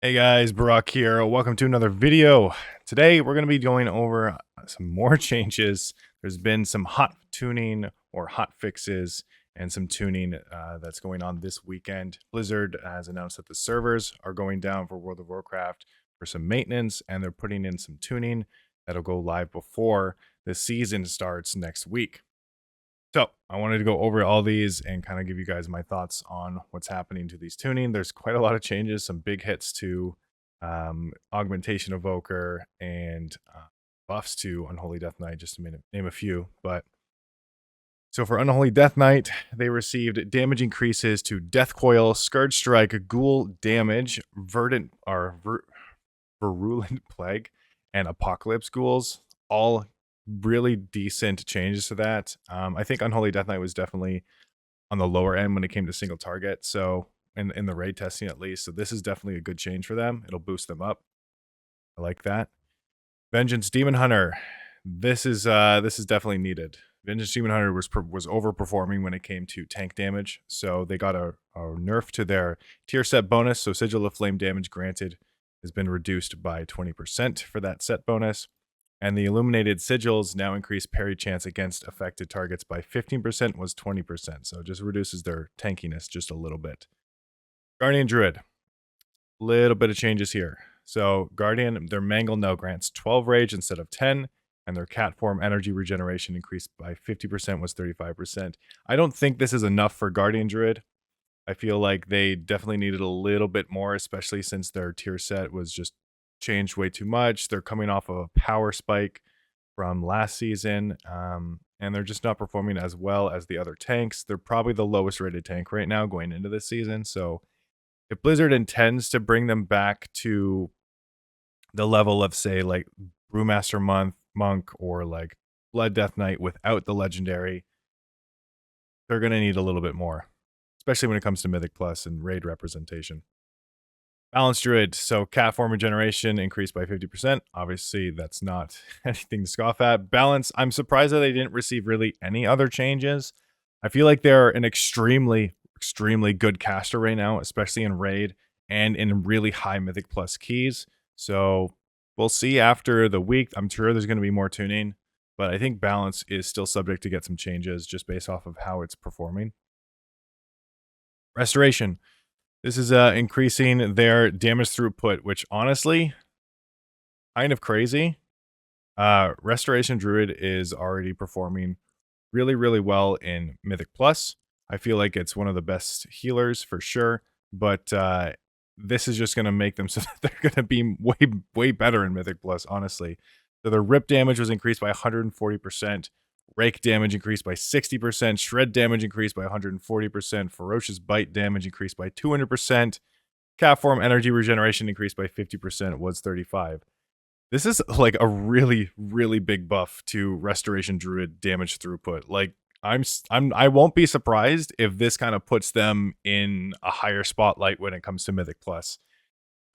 Hey guys, Barak here. Welcome to another video. Today we're going to be going over some more changes. There's been some hot tuning or hot fixes and some tuning that's going on this weekend. Blizzard has announced that the servers are going down for World of Warcraft for some maintenance, and they're putting in some tuning that'll go live before the season starts next week. So I wanted to go over all these and kind of give you guys my thoughts on what's happening to these tuning. There's quite a lot of changes, some big hits to Augmentation Evoker and buffs to Unholy Death Knight, just to name a few. But so for Unholy Death Knight, they received damage increases to Death Coil, Scourge Strike, Ghoul Damage, Virulent Plague, and Apocalypse Ghouls, all really decent changes to that. I think Unholy Death Knight was definitely on the lower end when it came to single target, so in the raid testing at least. So this is definitely a good change for them. It'll boost them up. I like that. Vengeance Demon Hunter. This is definitely needed. Vengeance Demon Hunter was overperforming when it came to tank damage, so they got a nerf to their tier set bonus. So Sigil of Flame damage granted has been reduced by 20% for that set bonus. And the illuminated sigils now increase parry chance against affected targets by 15%, was 20%. So it just reduces their tankiness just a little bit. Guardian Druid. Little bit of changes here. So Guardian, their Mangle now grants 12 rage instead of 10, and their cat form energy regeneration increased by 50%, was 35%. I don't think this is enough for Guardian Druid. I feel like they definitely needed a little bit more, especially since their tier set was just changed way too much. They're coming off of a power spike from last season, and they're just not performing as well as the other tanks. They're probably the lowest rated tank right now going into this season. So if Blizzard intends to bring them back to the level of, say, like Brewmaster Monk or like Blood Death Knight without the legendary, they're going to need a little bit more, especially when it comes to Mythic Plus and raid representation. Balanced Druid. So cat form regeneration increased by 50%. Obviously, that's not anything to scoff at. Balance. I'm surprised that they didn't receive really any other changes. I feel like they're an extremely good caster right now, especially in raid and in really high Mythic Plus keys. So we'll see after the week. I'm sure there's going to be more tuning, but I think balance is still subject to get some changes just based off of how it's performing. Restoration. This is increasing their damage throughput, which honestly, kind of crazy. Restoration Druid is already performing really well in Mythic Plus. I feel like it's one of the best healers for sure, but this is just going to make them so that they're going to be way better in Mythic Plus, honestly. So their rip damage was increased by 140%. Rake damage increased by 60%. Shred damage increased by 140%. Ferocious Bite damage increased by 200%. Cat form energy regeneration increased by 50%, was 35. This is like a really big buff to Restoration Druid damage throughput. Like I won't be surprised if this kind of puts them in a higher spotlight when it comes to Mythic Plus.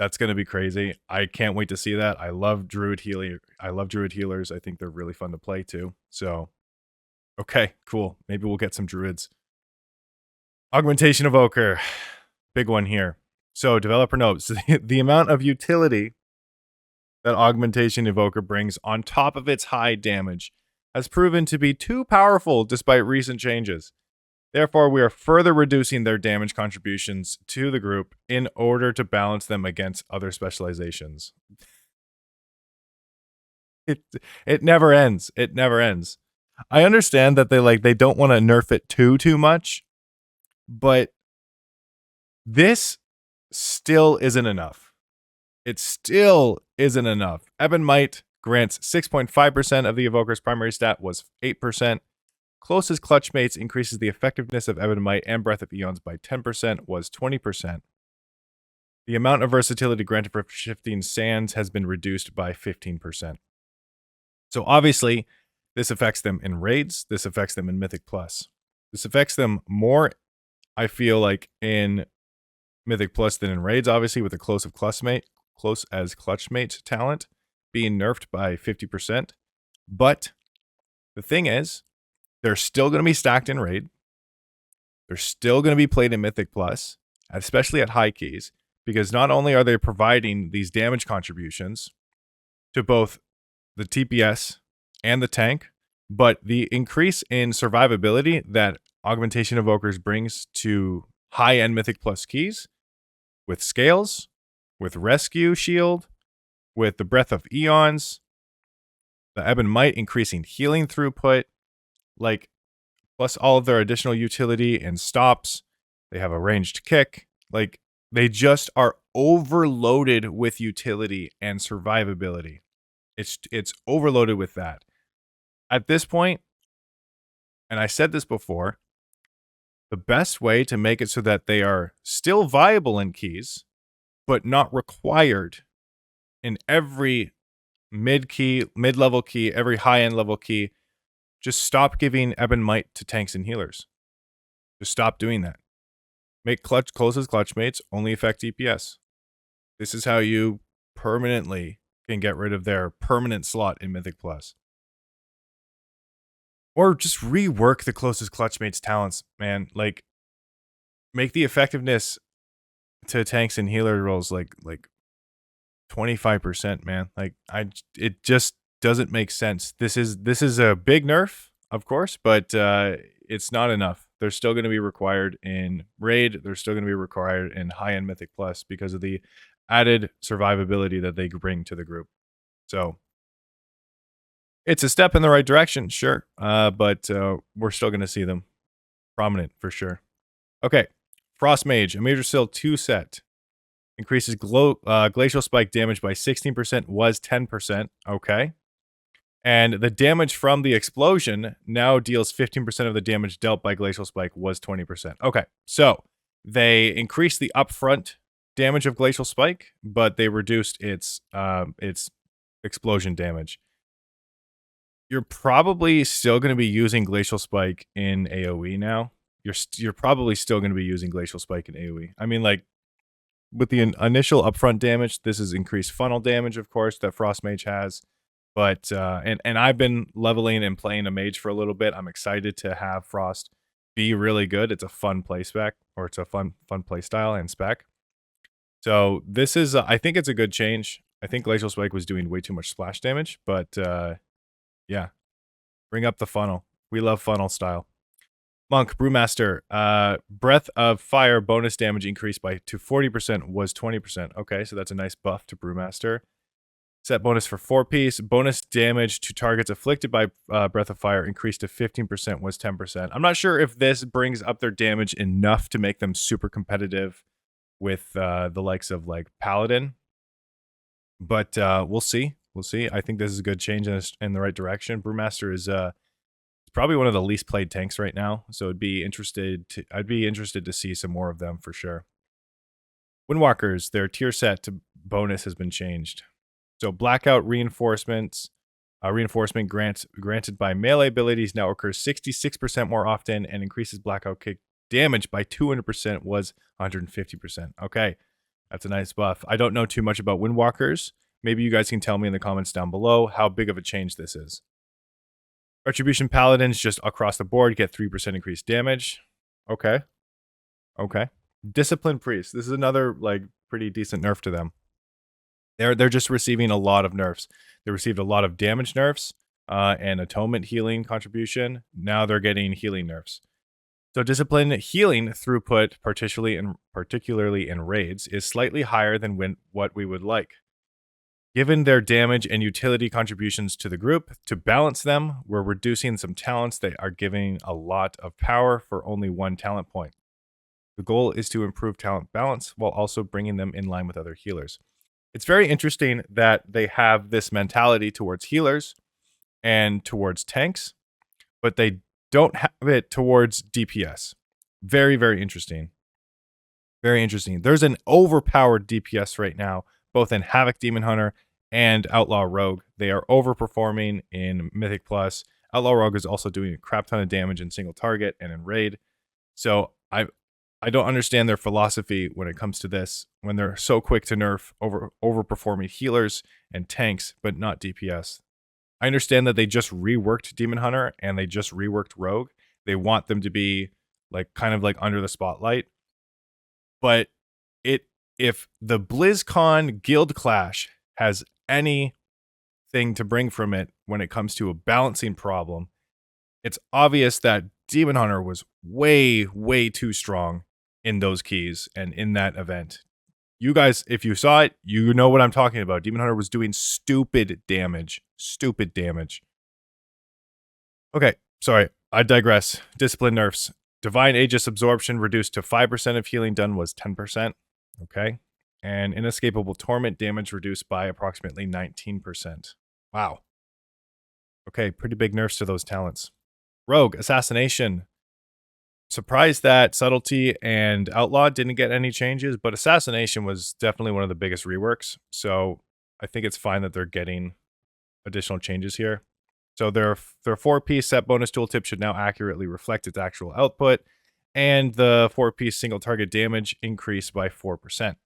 That's going to be crazy. I can't wait to see that. I love Druid healing. I love Druid healers. I think they're really fun to play too. So okay, cool. Maybe we'll get some druids. Augmentation Evoker. Big one here. So developer notes, the amount of utility that Augmentation Evoker brings on top of its high damage has proven to be too powerful despite recent changes. Therefore, we are further reducing their damage contributions to the group in order to balance them against other specializations. It never ends. It never ends. I understand that they don't want to nerf it too much, but this still isn't enough. It still isn't enough. Ebon Might grants 6.5% of the Evoker's primary stat, was 8%. Closest Clutch Mates increases the effectiveness of Ebon Might and Breath of Eons by 10%, was 20%. The amount of versatility granted for Shifting Sands has been reduced by 15%. So obviously, this affects them in raids. This affects them in Mythic Plus. This affects them more, I feel like, in Mythic Plus than in raids, obviously, with the close as Clutchmate talent being nerfed by 50%. But the thing is, they're still going to be stacked in raid. They're still going to be played in Mythic Plus, especially at high keys, because not only are they providing these damage contributions to both the TPS and the tank, but the increase in survivability that Augmentation Evokers brings to high-end Mythic Plus keys with Scales, with Rescue Shield, with the Breath of Eons, the Ebon Might increasing healing throughput, like, plus all of their additional utility and stops. They have a ranged kick. Like, they just are overloaded with utility and survivability. It's overloaded with that. At this point, and I said this before, the best way to make it so that they are still viable in keys, but not required in every mid-level key, every high-end level key, just stop giving Ebon Might to tanks and healers. Just stop doing that. Make closest clutch mates only affect DPS. This is how you permanently can get rid of their permanent slot in Mythic Plus. Or just rework the closest clutch mates talents, man. Like, make the effectiveness to tanks and healer roles like 25%, man. Like, it just doesn't make sense. This is a big nerf, of course, but it's not enough. They're still going to be required in Raid. They're still going to be required in high-end Mythic Plus because of the added survivability that they bring to the group. So it's a step in the right direction, sure, but we're still going to see them prominent for sure. Okay, Frost Mage, a Major Seal 2 set. Increases Glacial Spike damage by 16%, was 10%. Okay. And the damage from the explosion now deals 15% of the damage dealt by Glacial Spike, was 20%. Okay, so they increased the upfront damage of Glacial Spike, but they reduced its explosion damage. You're probably still going to be using Glacial Spike in AoE now. You're probably still going to be using Glacial Spike in AoE. I mean, like, with the initial upfront damage, this is increased funnel damage, of course, that Frost Mage has. But and I've been leveling and playing a mage for a little bit. I'm excited to have Frost be really good. It's a fun play spec, or it's a fun play style and spec. So this is, I think it's a good change. I think Glacial Spike was doing way too much splash damage, but yeah, bring up the funnel. We love funnel style. Monk, Brewmaster, Breath of Fire bonus damage increased to 40%, was 20%. Okay, so that's a nice buff to Brewmaster. Set bonus for 4-piece. Bonus damage to targets afflicted by Breath of Fire increased to 15%, was 10%. I'm not sure if this brings up their damage enough to make them super competitive with the likes of, like, Paladin. But we'll see. We'll see. I think this is a good change in the right direction. Brewmaster is probably one of the least played tanks right now, so I'd be interested to see some more of them for sure. Windwalkers, their tier set to bonus has been changed. So Blackout reinforcement granted by melee abilities now occurs 66% more often and increases Blackout kick damage by 200%, was 150%. Okay, that's a nice buff. I don't know too much about Windwalkers. Maybe you guys can tell me in the comments down below how big of a change this is. Retribution Paladins, just across the board, get 3% increased damage. Okay. Okay. Discipline Priest. This is another, like, pretty decent nerf to them. They're just receiving a lot of nerfs. They received a lot of damage nerfs and atonement healing contribution. Now they're getting healing nerfs. So discipline healing throughput, particularly in raids, is slightly higher than what we would like. Given their damage and utility contributions to the group, to balance them, we're reducing some talents that are giving a lot of power for only 1 talent point. The goal is to improve talent balance while also bringing them in line with other healers. It's very interesting that they have this mentality towards healers and towards tanks, but they don't have it towards DPS. Very, very interesting. Very interesting. There's an overpowered DPS right now, both in Havoc Demon Hunter and Outlaw Rogue. They are overperforming in Mythic Plus. Outlaw Rogue is also doing a crap ton of damage in single target and in raid. So I don't understand their philosophy when it comes to this, when they're so quick to nerf overperforming healers and tanks, but not DPS. I understand that they just reworked Demon Hunter and they just reworked Rogue. They want them to be, like, kind of like under the spotlight. But if the BlizzCon Guild Clash has anything to bring from it when it comes to a balancing problem, it's obvious that Demon Hunter was way, way too strong in those keys and in that event. You guys, if you saw it, you know what I'm talking about. Demon Hunter was doing stupid damage. Stupid damage. Okay, sorry. I digress. Discipline nerfs. Divine Aegis absorption reduced to 5% of healing done was 10%. Okay. And inescapable torment damage reduced by approximately 19%. Wow. Okay, pretty big nerfs to those talents. Rogue, assassination. Surprised that subtlety and outlaw didn't get any changes, but assassination was definitely one of the biggest reworks. So I think it's fine that they're getting additional changes here. So their 4-piece set bonus tooltip should now accurately reflect its actual output, and the 4-piece single target damage increased by 4%.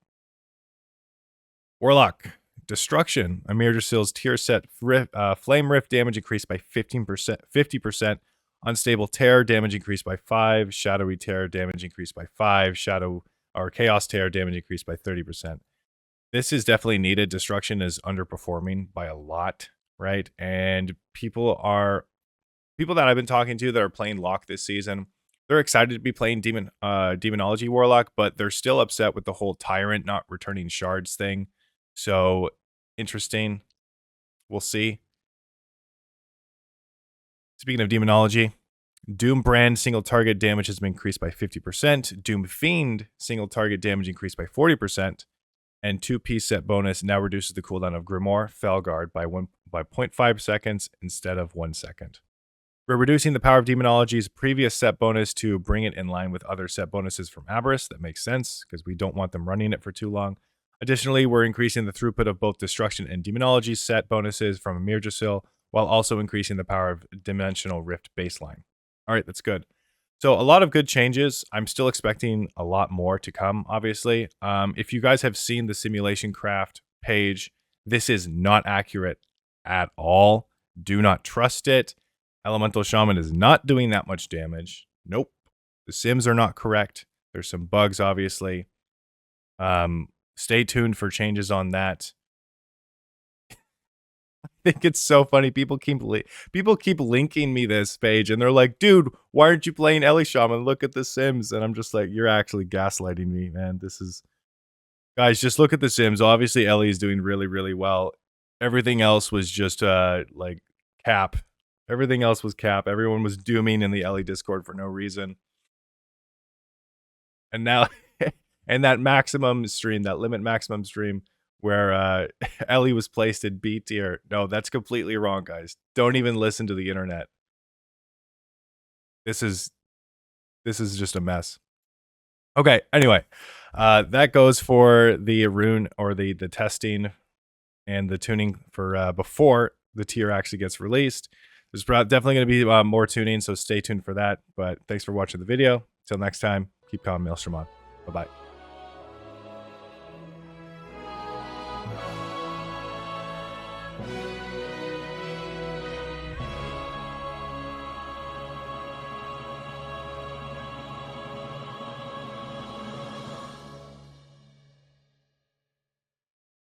Warlock, destruction. Amir Drasil's tier set flame rift damage increased by 50%. Unstable tear damage increased by 5. Shadowy tear damage increased by 5. Chaos tear damage increased by 30%. This is definitely needed. Destruction is underperforming by a lot, right? And people that I've been talking to that are playing Lock this season, they're excited to be playing Demonology Warlock, but they're still upset with the whole Tyrant not returning shards thing. So interesting. We'll see. Speaking of Demonology, Doom Brand single target damage has been increased by 50%. Doom Fiend single target damage increased by 40%. And 2-piece set bonus now reduces the cooldown of Grimoire Felguard by 0.5 seconds instead of 1 second. We're reducing the power of Demonology's previous set bonus to bring it in line with other set bonuses from Aberrus. That makes sense, because we don't want them running it for too long. Additionally, we're increasing the throughput of both Destruction and Demonology set bonuses from Amir Drasil, while also increasing the power of Dimensional Rift baseline. All right, that's good. So a lot of good changes. I'm still expecting a lot more to come, obviously. If you guys have seen the Simulation Craft page, this is not accurate at all. Do not trust it. Elemental Shaman is not doing that much damage. Nope. The sims are not correct. There's some bugs, obviously. Stay tuned for changes on that. I think it's so funny. People keep linking me this page, and they're like, "Dude, why aren't you playing Ellie Shaman? Look at the Sims." And I'm just like, "You're actually gaslighting me, man. This is, guys. Just look at the Sims. Obviously, Ellie is doing really, really well. Everything else was just like cap. Everything else was cap. Everyone was dooming in the Ellie Discord for no reason. And now, and that maximum stream, that limit maximum stream, where Ellie was placed in B tier. No, that's completely wrong, guys. Don't even listen to the internet. This is just a mess. Okay, anyway, that goes for the rune, or the testing and the tuning for before the tier actually gets released. There's definitely going to be more tuning, so stay tuned for that. But thanks for watching the video. Till next time, keep calm, Maelstrom on. Bye-bye.